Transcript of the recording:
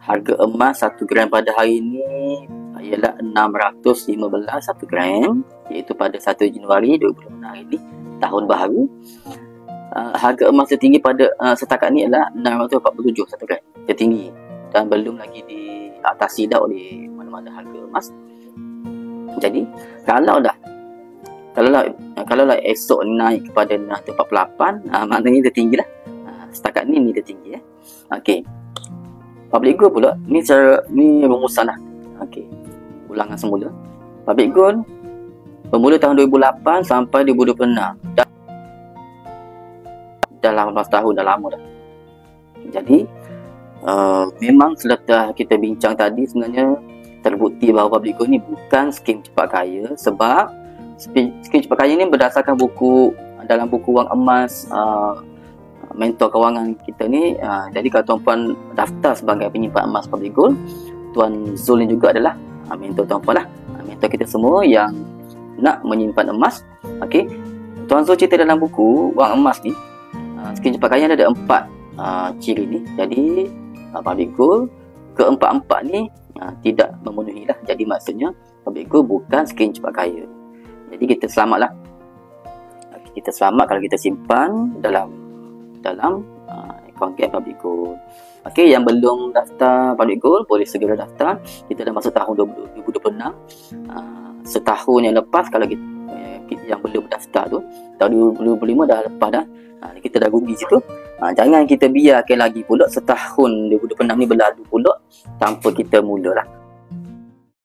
harga emas 1 gram pada hari ini ialah 615 1 gram, iaitu pada 1 Januari 2026 hari ini, tahun baru. Harga emas tertinggi pada setakat ni ialah 647 1 gram, tertinggi, dan belum lagi diatasi dah oleh mana-mana harga emas. Jadi kalau esok naik kepada 648, maknanya dia tinggi lah. Setakat ni tertinggi ya. Okey. Public gold pula, ni rumusan lah. Okey. Ulangan semula. Public gold bermula tahun 2008 sampai 2026. Dah 18 tahun, dah lama dah. Jadi memang selepas kita bincang tadi, sebenarnya terbukti bahawa public gold ni bukan skim cepat kaya, sebab skim cepat kaya ni berdasarkan dalam buku wang emas mentor kewangan kita ni. Jadi kalau tuan-puan daftar sebagai penyimpan emas public gold, Tuan Zul ni juga adalah mentor tuan-puan lah, mentor kita semua yang nak menyimpan emas. Okey, Tuan Zul cerita dalam buku wang emas ni, skim cepat kaya ada 4 ciri ni. Jadi public gold keempat-empat ni tidak memenuhi lah. Jadi maksudnya public gold bukan skim cepat kaya. Jadi kita selamat lah. Kita selamat kalau kita simpan dalam akaun public gold. Okey, yang belum daftar public gold boleh segera daftar. Kita dah masuk tahun 2026. Setahun yang lepas, kalau kita yang belum daftar tu, tahun 2025 dah lepas dah. Kita dah rugi situ. Jangan kita biarkan lagi pula setahun 2026 ni berlalu pula tanpa kita mula lah.